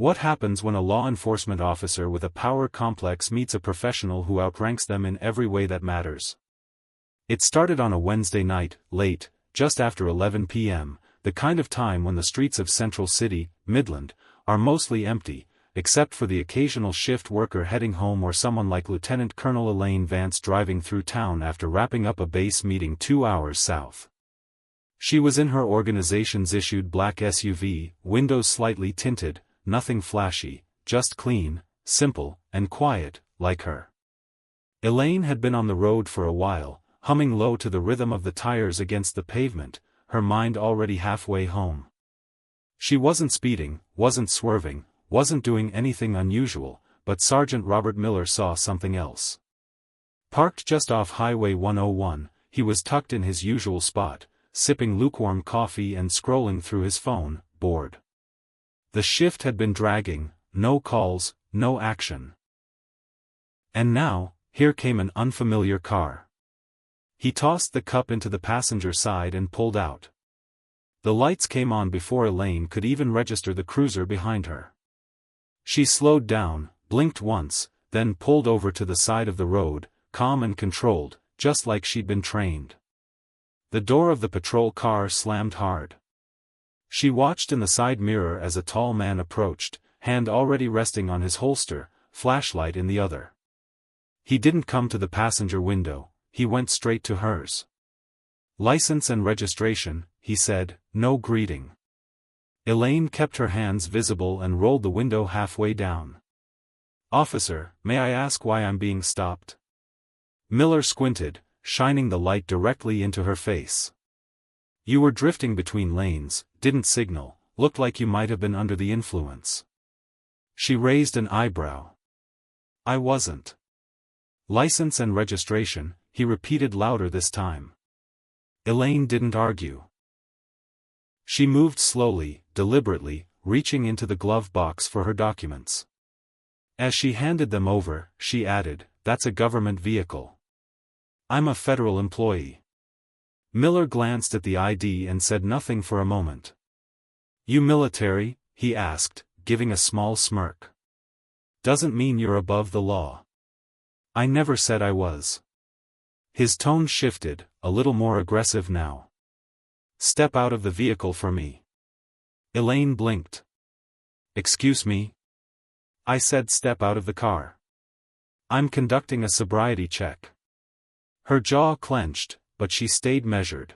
What happens when a law enforcement officer with a power complex meets a professional who outranks them in every way that matters? It started on a Wednesday night, late, just after 11 p.m., the kind of time when the streets of Central City, Midland, are mostly empty, except for the occasional shift worker heading home or someone like Lieutenant Colonel Elaine Vance driving through town after wrapping up a base meeting 2 hours south. She was in her organization's issued black SUV, windows slightly tinted, nothing flashy, just clean, simple, and quiet, like her. Elaine had been on the road for a while, humming low to the rhythm of the tires against the pavement, her mind already halfway home. She wasn't speeding, wasn't swerving, wasn't doing anything unusual, but Sergeant Robert Miller saw something else. Parked just off Highway 101, he was tucked in his usual spot, sipping lukewarm coffee and scrolling through his phone, bored. The shift had been dragging, no calls, no action. And now, here came an unfamiliar car. He tossed the cup into the passenger side and pulled out. The lights came on before Elaine could even register the cruiser behind her. She slowed down, blinked once, then pulled over to the side of the road, calm and controlled, just like she'd been trained. The door of the patrol car slammed hard. She watched in the side mirror as a tall man approached, hand already resting on his holster, flashlight in the other. He didn't come to the passenger window, he went straight to hers. "License and registration," he said, no greeting. Elaine kept her hands visible and rolled the window halfway down. "Officer, may I ask why I'm being stopped?" Miller squinted, shining the light directly into her face. "You were drifting between lanes, didn't signal, looked like you might have been under the influence." She raised an eyebrow. "I wasn't." "License and registration," he repeated louder this time. Elaine didn't argue. She moved slowly, deliberately, reaching into the glove box for her documents. As she handed them over, she added, "That's a government vehicle. I'm a federal employee." Miller glanced at the ID and said nothing for a moment. "You military?" he asked, giving a small smirk. "Doesn't mean you're above the law." "I never said I was." His tone shifted, a little more aggressive now. "Step out of the vehicle for me." Elaine blinked. "Excuse me?" "I said step out of the car. I'm conducting a sobriety check." Her jaw clenched, but she stayed measured.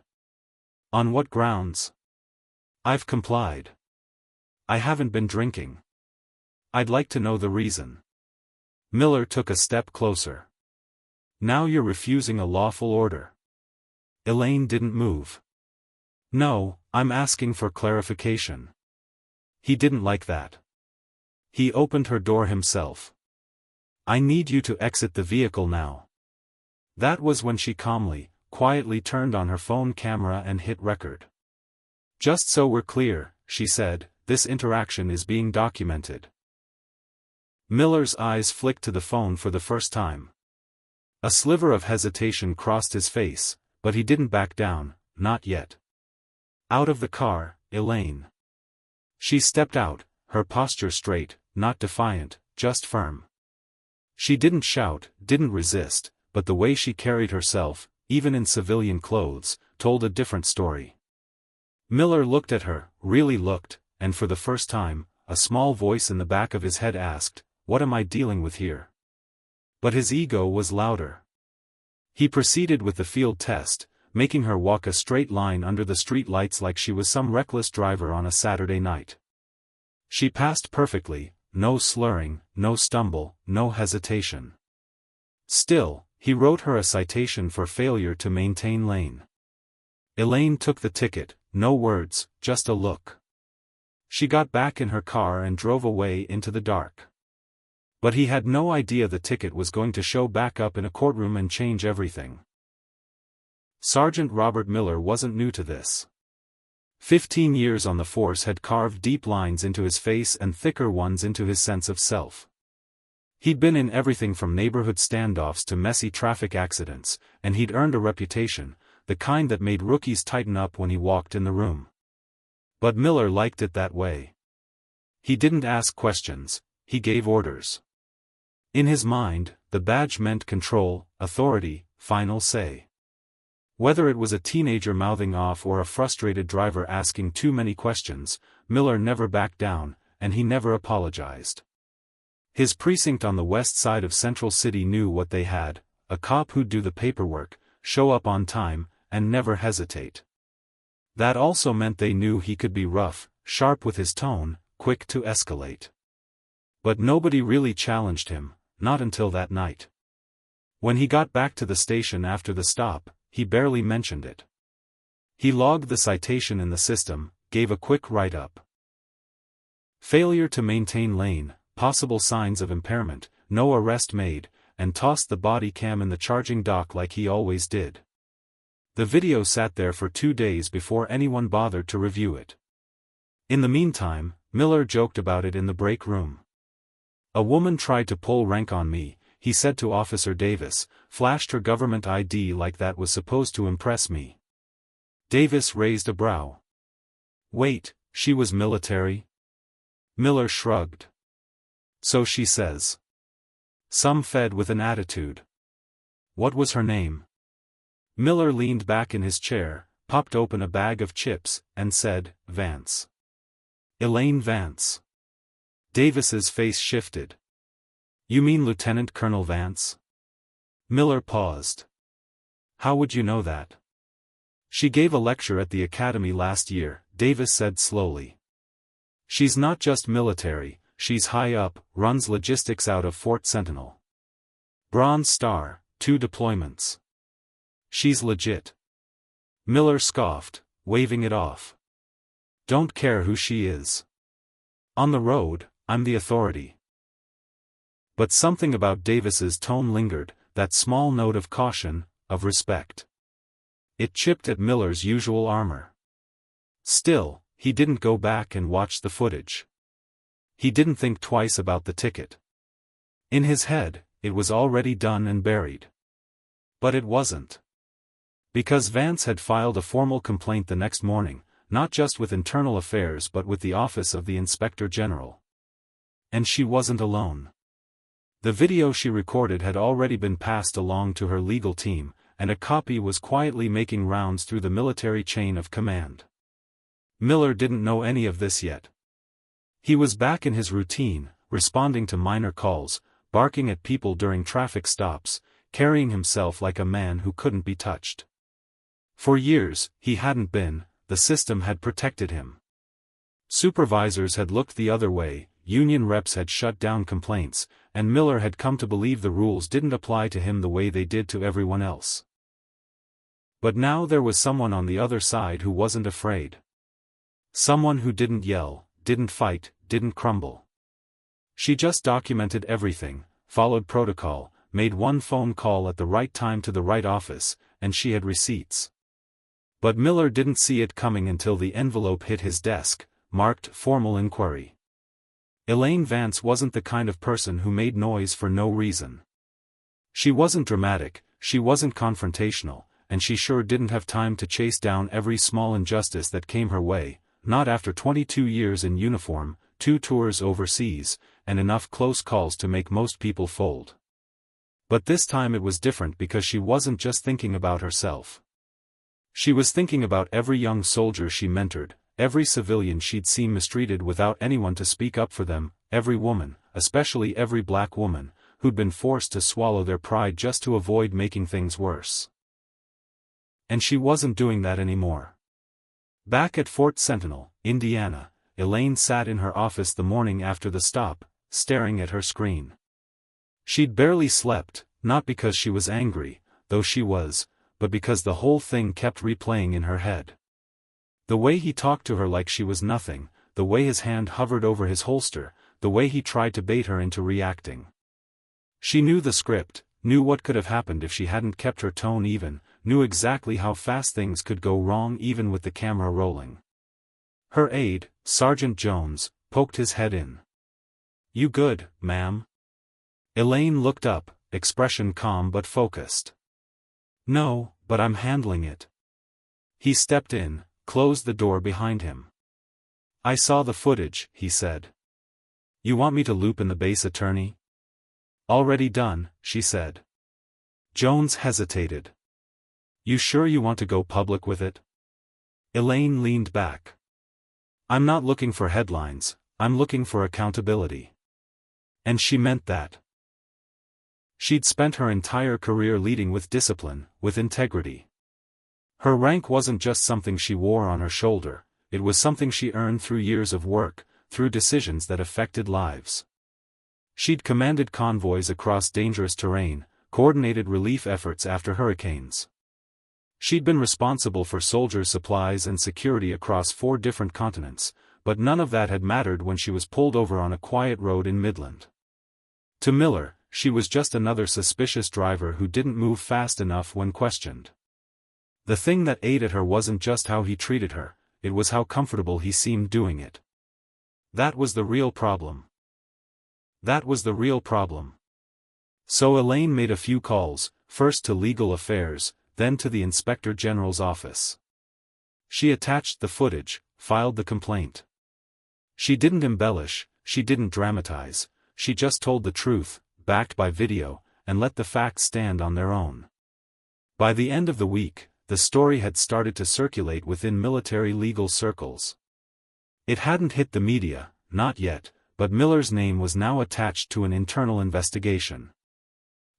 "On what grounds?" "I've complied. I haven't been drinking." "I'd like to know the reason." Miller took a step closer. "Now you're refusing a lawful order." Elaine didn't move. "No, I'm asking for clarification." He didn't like that. He opened her door himself. "I need you to exit the vehicle now." That was when she calmly, quietly turned on her phone camera and hit record. "Just so we're clear," she said, "this interaction is being documented." Miller's eyes flicked to the phone for the first time. A sliver of hesitation crossed his face, but he didn't back down, not yet. "Out of the car, Elaine." She stepped out, her posture straight, not defiant, just firm. She didn't shout, didn't resist, but the way she carried herself, even in civilian clothes, told a different story. Miller looked at her, really looked, and for the first time, a small voice in the back of his head asked, "What am I dealing with here?" But his ego was louder. He proceeded with the field test, making her walk a straight line under the street lights like she was some reckless driver on a Saturday night. She passed perfectly, no slurring, no stumble, no hesitation. Still, he wrote her a citation for failure to maintain lane. Elaine took the ticket, no words, just a look. She got back in her car and drove away into the dark. But he had no idea the ticket was going to show back up in a courtroom and change everything. Sergeant Robert Miller wasn't new to this. 15 years on the force had carved deep lines into his face and thicker ones into his sense of self. He'd been in everything from neighborhood standoffs to messy traffic accidents, and he'd earned a reputation, the kind that made rookies tighten up when he walked in the room. But Miller liked it that way. He didn't ask questions, he gave orders. In his mind, the badge meant control, authority, final say. Whether it was a teenager mouthing off or a frustrated driver asking too many questions, Miller never backed down, and he never apologized. His precinct on the west side of Central City knew what they had: a cop who'd do the paperwork, show up on time, and never hesitate. That also meant they knew he could be rough, sharp with his tone, quick to escalate. But nobody really challenged him, not until that night. When he got back to the station after the stop, he barely mentioned it. He logged the citation in the system, gave a quick write-up. Failure to maintain lane, possible signs of impairment, no arrest made, and tossed the body cam in the charging dock like he always did. The video sat there for 2 days before anyone bothered to review it. In the meantime, Miller joked about it in the break room. "A woman tried to pull rank on me," he said to Officer Davis, "flashed her government ID like that was supposed to impress me." Davis raised a brow. "Wait, she was military?" Miller shrugged. "So she says." Some fed with an attitude. "What was her name?" Miller leaned back in his chair, popped open a bag of chips, and said, "Vance. Elaine Vance." Davis's face shifted. "You mean Lieutenant Colonel Vance?" Miller paused. "How would you know that?" "She gave a lecture at the academy last year," Davis said slowly. "She's not just military, she's high up, runs logistics out of Fort Sentinel. Bronze Star, 2 deployments. She's legit." Miller scoffed, waving it off. "Don't care who she is. On the road, I'm the authority." But something about Davis's tone lingered, that small note of caution, of respect. It chipped at Miller's usual armor. Still, he didn't go back and watch the footage. He didn't think twice about the ticket. In his head, it was already done and buried. But it wasn't. Because Vance had filed a formal complaint the next morning, not just with Internal Affairs but with the Office of the Inspector General. And she wasn't alone. The video she recorded had already been passed along to her legal team, and a copy was quietly making rounds through the military chain of command. Miller didn't know any of this yet. He was back in his routine, responding to minor calls, barking at people during traffic stops, carrying himself like a man who couldn't be touched. For years, he hadn't been, the system had protected him. Supervisors had looked the other way, union reps had shut down complaints, and Miller had come to believe the rules didn't apply to him the way they did to everyone else. But now there was someone on the other side who wasn't afraid. Someone who didn't yell, didn't fight, didn't crumble. She just documented everything, followed protocol, made one phone call at the right time to the right office, and she had receipts. But Miller didn't see it coming until the envelope hit his desk, marked "Formal Inquiry." Elaine Vance wasn't the kind of person who made noise for no reason. She wasn't dramatic, she wasn't confrontational, and she sure didn't have time to chase down every small injustice that came her way, not after 22 years in uniform, 2 tours overseas, and enough close calls to make most people fold. But this time it was different because she wasn't just thinking about herself. She was thinking about every young soldier she mentored, every civilian she'd seen mistreated without anyone to speak up for them, every woman, especially every black woman, who'd been forced to swallow their pride just to avoid making things worse. And she wasn't doing that anymore. Back at Fort Sentinel, Indiana, Elaine sat in her office the morning after the stop, staring at her screen. She'd barely slept, not because she was angry, though she was, but because the whole thing kept replaying in her head. The way he talked to her like she was nothing, the way his hand hovered over his holster, the way he tried to bait her into reacting. She knew the script, knew what could have happened if she hadn't kept her tone even, knew exactly how fast things could go wrong even with the camera rolling. Her aide, Sergeant Jones, poked his head in. "You good, ma'am?" Elaine looked up, expression calm but focused. "No, but I'm handling it." He stepped in, closed the door behind him. "I saw the footage," he said. You want me to loop in the base attorney? Already done, she said. Jones hesitated. You sure you want to go public with it? Elaine leaned back. I'm not looking for headlines, I'm looking for accountability. And she meant that. She'd spent her entire career leading with discipline, with integrity. Her rank wasn't just something she wore on her shoulder, it was something she earned through years of work, through decisions that affected lives. She'd commanded convoys across dangerous terrain, coordinated relief efforts after hurricanes. She'd been responsible for soldiers' supplies and security across 4 different continents, but none of that had mattered when she was pulled over on a quiet road in Midland. To Miller, she was just another suspicious driver who didn't move fast enough when questioned. The thing that ate at her wasn't just how he treated her, it was how comfortable he seemed doing it. That was the real problem. That was the real problem. So Elaine made a few calls, first to legal affairs, then to the Inspector General's office. She attached the footage, filed the complaint. She didn't embellish, she didn't dramatize, she just told the truth, backed by video, and let the facts stand on their own. By the end of the week, the story had started to circulate within military legal circles. It hadn't hit the media, not yet, but Miller's name was now attached to an internal investigation.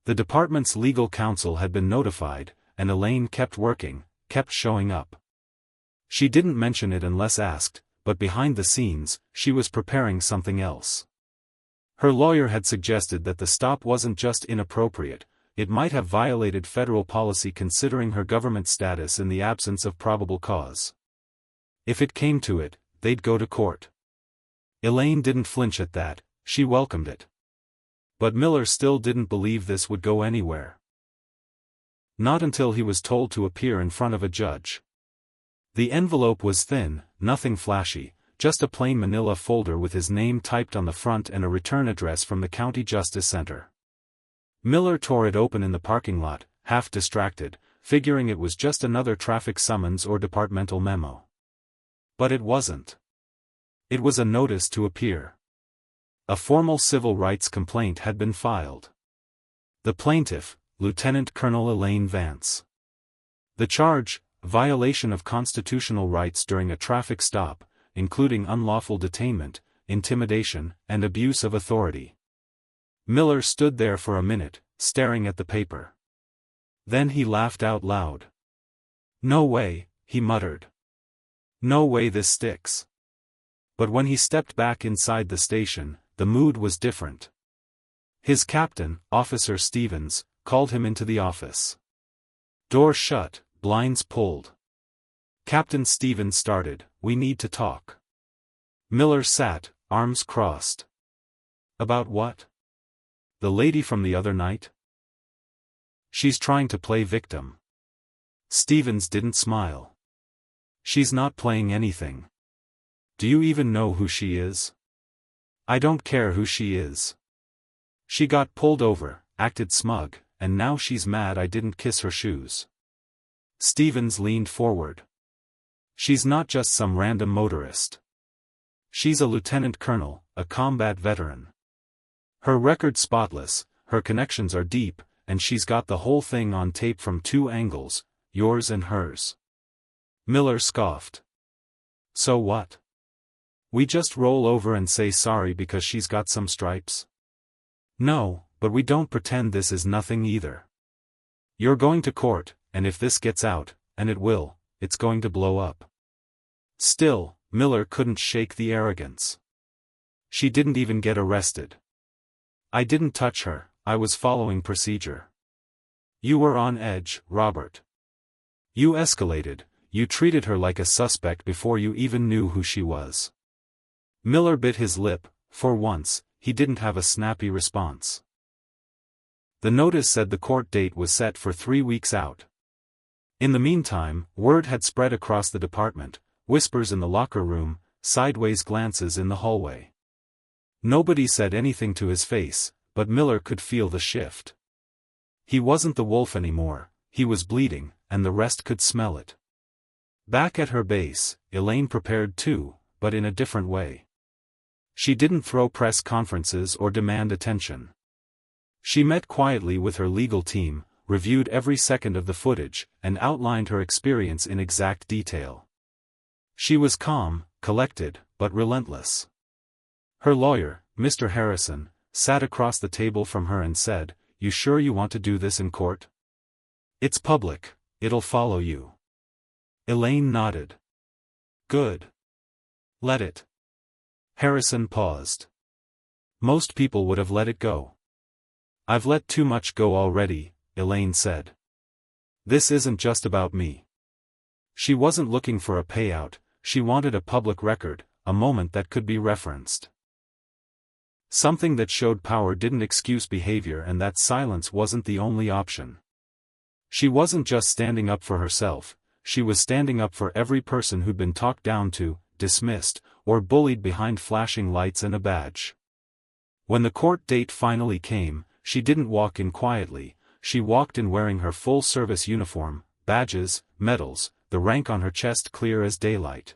The department's legal counsel had been notified, and Elaine kept working, kept showing up. She didn't mention it unless asked, but behind the scenes, she was preparing something else. Her lawyer had suggested that the stop wasn't just inappropriate, it might have violated federal policy considering her government status in the absence of probable cause. If it came to it, they'd go to court. Elaine didn't flinch at that, she welcomed it. But Miller still didn't believe this would go anywhere. Not until he was told to appear in front of a judge. The envelope was thin, nothing flashy, just a plain manila folder with his name typed on the front and a return address from the County Justice Center. Miller tore it open in the parking lot, half distracted, figuring it was just another traffic summons or departmental memo. But it wasn't. It was a notice to appear. A formal civil rights complaint had been filed. The plaintiff, Lieutenant Colonel Elaine Vance. The charge, violation of constitutional rights during a traffic stop, including unlawful detainment, intimidation, and abuse of authority. Miller stood there for a minute, staring at the paper. Then he laughed out loud. No way, he muttered. No way this sticks. But when he stepped back inside the station, the mood was different. His captain, Officer Stevens, called him into the office. Door shut, blinds pulled. Captain Stevens started, "We need to talk." Miller sat, arms crossed. About what? The lady from the other night? She's trying to play victim. Stevens didn't smile. She's not playing anything. Do you even know who she is? I don't care who she is. She got pulled over, acted smug, and now she's mad I didn't kiss her shoes. Stevens leaned forward. She's not just some random motorist. She's a lieutenant colonel, a combat veteran. Her record's spotless, her connections are deep, and she's got the whole thing on tape from 2 angles, yours and hers. Miller scoffed. So what? We just roll over and say sorry because she's got some stripes? No, but we don't pretend this is nothing either. You're going to court, and if this gets out, and it will, it's going to blow up. Still, Miller couldn't shake the arrogance. She didn't even get arrested. I didn't touch her, I was following procedure. You were on edge, Robert. You escalated, you treated her like a suspect before you even knew who she was. Miller bit his lip, for once, he didn't have a snappy response. The notice said the court date was set for 3 weeks out. In the meantime, word had spread across the department, whispers in the locker room, sideways glances in the hallway. Nobody said anything to his face, but Miller could feel the shift. He wasn't the wolf anymore, he was bleeding, and the rest could smell it. Back at her base, Elaine prepared too, but in a different way. She didn't throw press conferences or demand attention. She met quietly with her legal team, reviewed every second of the footage, and outlined her experience in exact detail. She was calm, collected, but relentless. Her lawyer, Mr. Harrison, sat across the table from her and said, "You sure you want to do this in court? It's public, it'll follow you." Elaine nodded. "Good. Let it." Harrison paused. "Most people would have let it go." "I've let too much go already," Elaine said. "This isn't just about me." She wasn't looking for a payout, she wanted a public record, a moment that could be referenced. Something that showed power didn't excuse behavior, and that silence wasn't the only option. She wasn't just standing up for herself, she was standing up for every person who'd been talked down to, dismissed, or bullied behind flashing lights and a badge. When the court date finally came, she didn't walk in quietly, she walked in wearing her full-service uniform, badges, medals, the rank on her chest clear as daylight.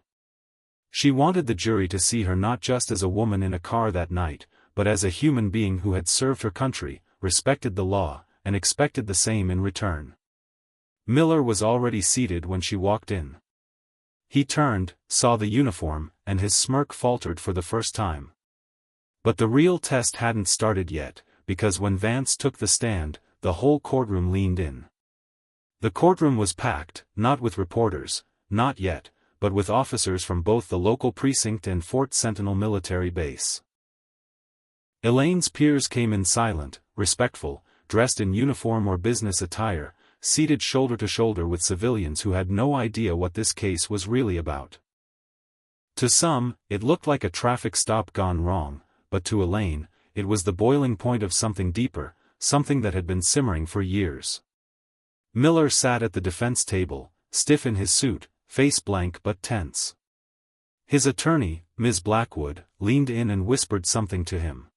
She wanted the jury to see her not just as a woman in a car that night, but as a human being who had served her country, respected the law, and expected the same in return. Miller was already seated when she walked in. He turned, saw the uniform, and his smirk faltered for the first time. But the real test hadn't started yet, because when Vance took the stand, the whole courtroom leaned in. The courtroom was packed, not with reporters, not yet, but with officers from both the local precinct and Fort Sentinel military base. Elaine's peers came in silent, respectful, dressed in uniform or business attire, seated shoulder to shoulder with civilians who had no idea what this case was really about. To some, it looked like a traffic stop gone wrong, but to Elaine, it was the boiling point of something deeper, something that had been simmering for years. Miller sat at the defense table, stiff in his suit, face blank but tense. His attorney, Ms. Blackwood, leaned in and whispered something to him.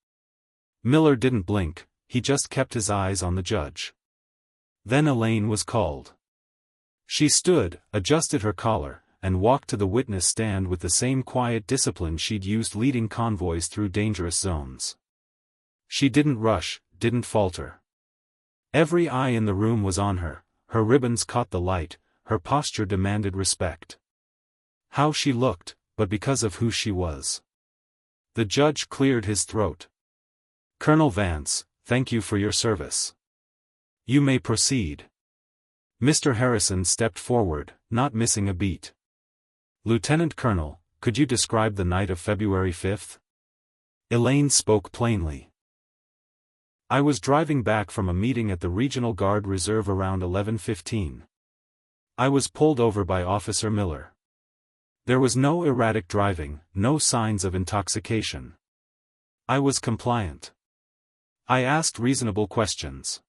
Miller didn't blink, he just kept his eyes on the judge. Then Elaine was called. She stood, adjusted her collar, and walked to the witness stand with the same quiet discipline she'd used leading convoys through dangerous zones. She didn't rush, didn't falter. Every eye in the room was on her, her ribbons caught the light, her posture demanded respect. How she looked, but because of who she was. The judge cleared his throat. "Colonel Vance, thank you for your service. You may proceed." Mr. Harrison stepped forward, not missing a beat. "Lieutenant Colonel, could you describe the night of February 5th? Elaine spoke plainly. "I was driving back from a meeting at the Regional Guard Reserve around 11:15. I was pulled over by Officer Miller. There was no erratic driving, no signs of intoxication. I was compliant. I asked reasonable questions.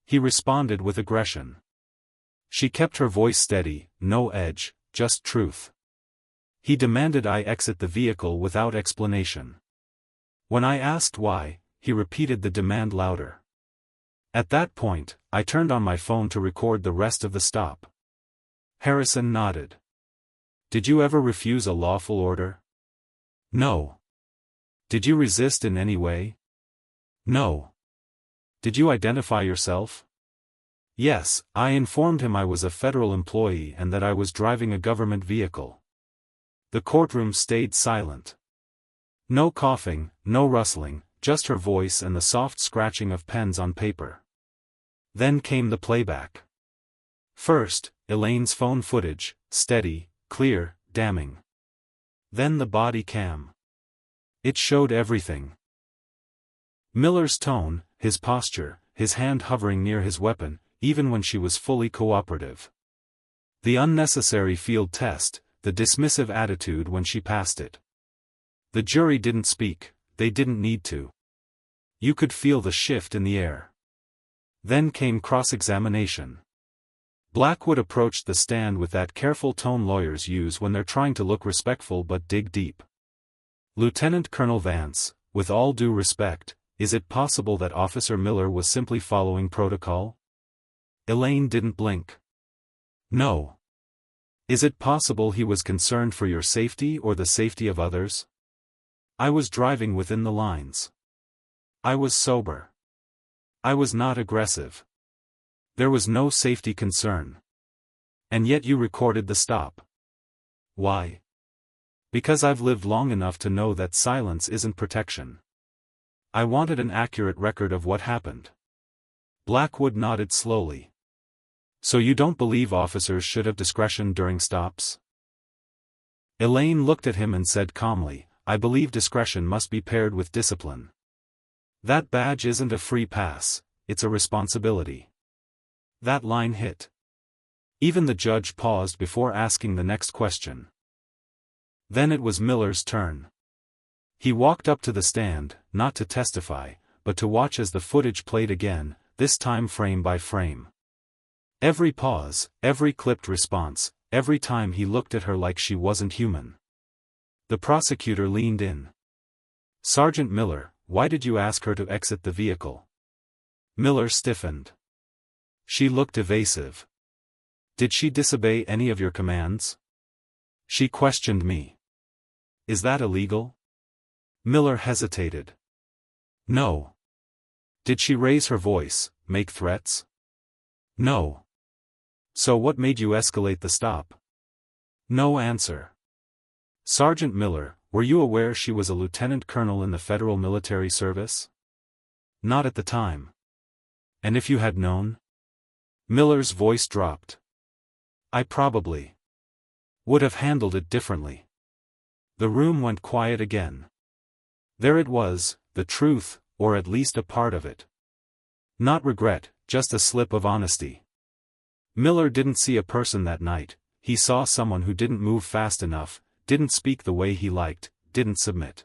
He responded with aggression. She kept her voice steady, no edge, just truth. He demanded I exit the vehicle without explanation. When I asked why, he repeated the demand louder. At that point, I turned on my phone to record the rest of the stop." Harrison nodded. "Did you ever refuse a lawful order?" "No." "Did you resist in any way?" "No." "Did you identify yourself?" "Yes, I informed him I was a federal employee and that I was driving a government vehicle." The courtroom stayed silent. No coughing, no rustling, just her voice and the soft scratching of pens on paper. Then came the playback. First, Elaine's phone footage, steady, clear, damning. Then the body cam. It showed everything. Miller's tone, his posture, his hand hovering near his weapon, even when she was fully cooperative. The unnecessary field test, the dismissive attitude when she passed it. The jury didn't speak, they didn't need to. You could feel the shift in the air. Then came cross-examination. Blackwood approached the stand with that careful tone lawyers use when they're trying to look respectful but dig deep. "Lieutenant Colonel Vance, with all due respect, is it possible that Officer Miller was simply following protocol?" Elaine didn't blink. "No." "Is it possible he was concerned for your safety or the safety of others?" I was driving within the lines. I was sober. I was not aggressive. There was no safety concern. And yet you recorded the stop. Why? Because I've lived long enough to know that silence isn't protection. I wanted an accurate record of what happened. Blackwood nodded slowly. So you don't believe officers should have discretion during stops? Elaine looked at him and said calmly, I believe discretion must be paired with discipline. That badge isn't a free pass, it's a responsibility. That line hit. Even the judge paused before asking the next question. Then it was Miller's turn. He walked up to the stand, not to testify, but to watch as the footage played again, this time frame by frame. Every pause, every clipped response, every time he looked at her like she wasn't human. The prosecutor leaned in. Sergeant Miller, why did you ask her to exit the vehicle? Miller stiffened. She looked evasive. Did she disobey any of your commands? She questioned me. Is that illegal? Miller hesitated. No. Did she raise her voice, make threats? No. So what made you escalate the stop? No answer. Sergeant Miller, were you aware she was a lieutenant colonel in the Federal Military Service? Not at the time. And if you had known? Miller's voice dropped. I probably would have handled it differently. The room went quiet again. There it was, the truth, or at least a part of it. Not regret, just a slip of honesty. Miller didn't see a person that night, he saw someone who didn't move fast enough, didn't speak the way he liked, didn't submit.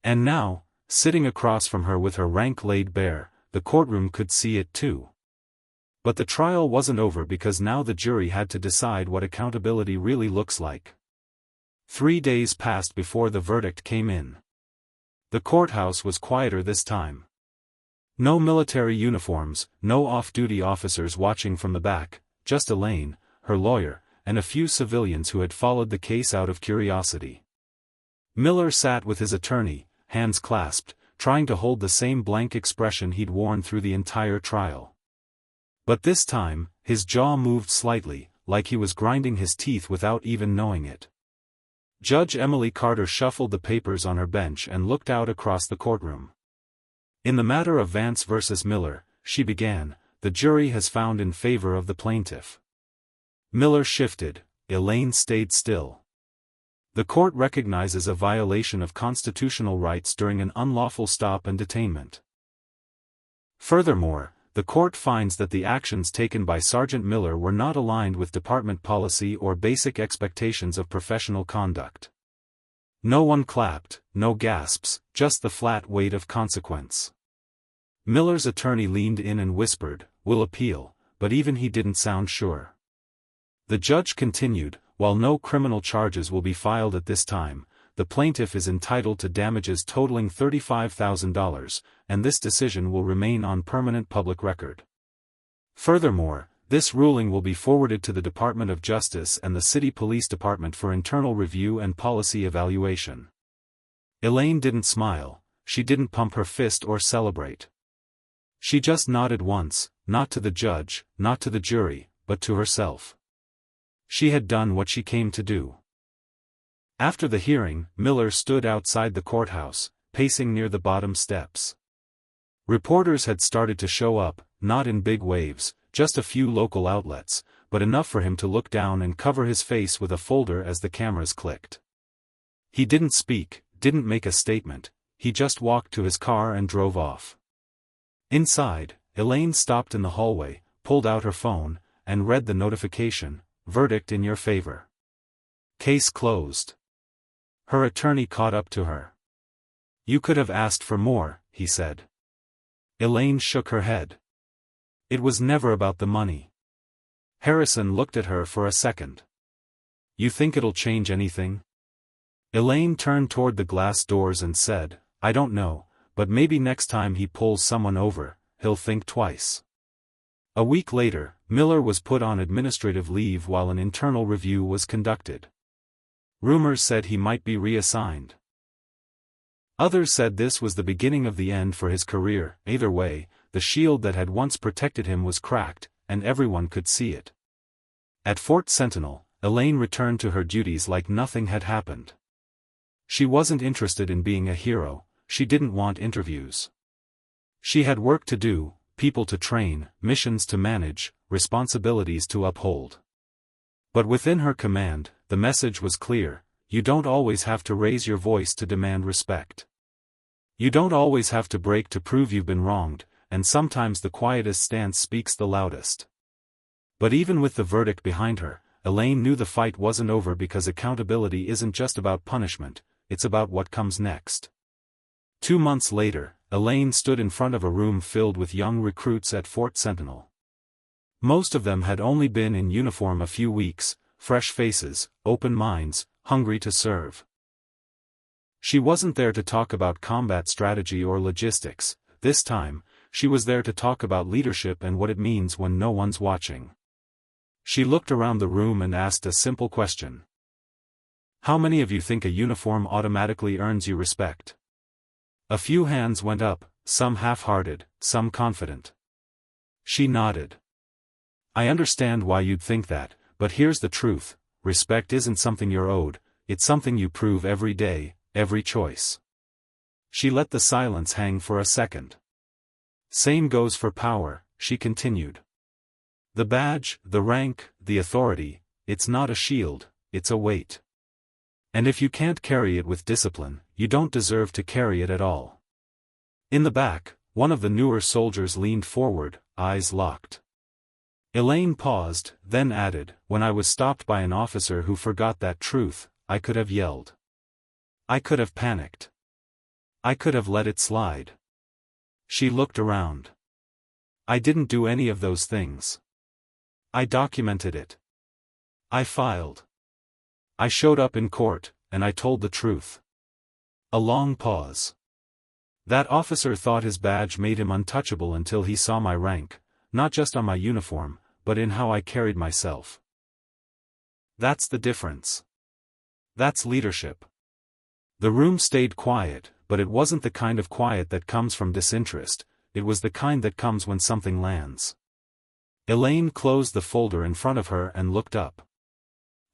And now, sitting across from her with her rank laid bare, the courtroom could see it too. But the trial wasn't over because now the jury had to decide what accountability really looks like. 3 days passed before the verdict came in. The courthouse was quieter this time. No military uniforms, no off-duty officers watching from the back, just Elaine, her lawyer, and a few civilians who had followed the case out of curiosity. Miller sat with his attorney, hands clasped, trying to hold the same blank expression he'd worn through the entire trial. But this time, his jaw moved slightly, like he was grinding his teeth without even knowing it. Judge Emily Carter shuffled the papers on her bench and looked out across the courtroom. In the matter of Vance versus Miller, she began, the jury has found in favor of the plaintiff. Miller shifted, Elaine stayed still. The court recognizes a violation of constitutional rights during an unlawful stop and detainment. Furthermore, the court finds that the actions taken by Sergeant Miller were not aligned with department policy or basic expectations of professional conduct. No one clapped, no gasps, just the flat weight of consequence. Miller's attorney leaned in and whispered, "We'll appeal," but even he didn't sound sure. The judge continued, while no criminal charges will be filed at this time, the plaintiff is entitled to damages totaling $35,000, and this decision will remain on permanent public record. Furthermore, this ruling will be forwarded to the Department of Justice and the City Police Department for internal review and policy evaluation. Elaine didn't smile, she didn't pump her fist or celebrate. She just nodded once, not to the judge, not to the jury, but to herself. She had done what she came to do. After the hearing, Miller stood outside the courthouse, pacing near the bottom steps. Reporters had started to show up, not in big waves, just a few local outlets, but enough for him to look down and cover his face with a folder as the cameras clicked. He didn't speak, didn't make a statement, he just walked to his car and drove off. Inside, Elaine stopped in the hallway, pulled out her phone, and read the notification, "Verdict in your favor. Case closed." Her attorney caught up to her. "You could have asked for more," he said. Elaine shook her head. "It was never about the money." Harrison looked at her for a second. "You think it'll change anything?" Elaine turned toward the glass doors and said, "I don't know, but maybe next time he pulls someone over, he'll think twice." A week later, Miller was put on administrative leave while an internal review was conducted. Rumors said he might be reassigned. Others said this was the beginning of the end for his career. Either way, the shield that had once protected him was cracked, and everyone could see it. At Fort Sentinel, Elaine returned to her duties like nothing had happened. She wasn't interested in being a hero, she didn't want interviews. She had work to do, people to train, missions to manage, responsibilities to uphold. But within her command, the message was clear: you don't always have to raise your voice to demand respect. You don't always have to break to prove you've been wronged, and sometimes the quietest stance speaks the loudest. But even with the verdict behind her, Elaine knew the fight wasn't over, because accountability isn't just about punishment, it's about what comes next. 2 months later, Elaine stood in front of a room filled with young recruits at Fort Sentinel. Most of them had only been in uniform a few weeks, fresh faces, open minds, hungry to serve. She wasn't there to talk about combat strategy or logistics. This time, she was there to talk about leadership and what it means when no one's watching. She looked around the room and asked a simple question. How many of you think a uniform automatically earns you respect? A few hands went up, some half-hearted, some confident. She nodded. I understand why you'd think that, but here's the truth: respect isn't something you're owed, it's something you prove every day, every choice. She let the silence hang for a second. Same goes for power, she continued. The badge, the rank, the authority, it's not a shield, it's a weight. And if you can't carry it with discipline, you don't deserve to carry it at all. In the back, one of the newer soldiers leaned forward, eyes locked. Elaine paused, then added, when I was stopped by an officer who forgot that truth, I could have yelled. I could have panicked. I could have let it slide. She looked around. I didn't do any of those things. I documented it. I filed. I showed up in court, and I told the truth. A long pause. That officer thought his badge made him untouchable until he saw my rank, not just on my uniform, but in how I carried myself. That's the difference. That's leadership. The room stayed quiet, but it wasn't the kind of quiet that comes from disinterest, it was the kind that comes when something lands. Elaine closed the folder in front of her and looked up.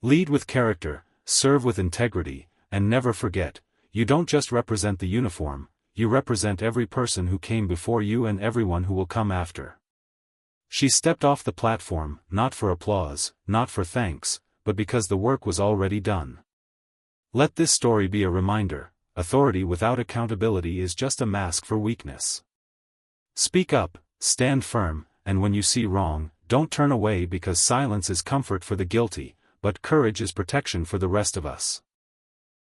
Lead with character, serve with integrity, and never forget, you don't just represent the uniform, you represent every person who came before you and everyone who will come after. She stepped off the platform, not for applause, not for thanks, but because the work was already done. Let this story be a reminder: authority without accountability is just a mask for weakness. Speak up, stand firm, and when you see wrong, don't turn away, because silence is comfort for the guilty, but courage is protection for the rest of us.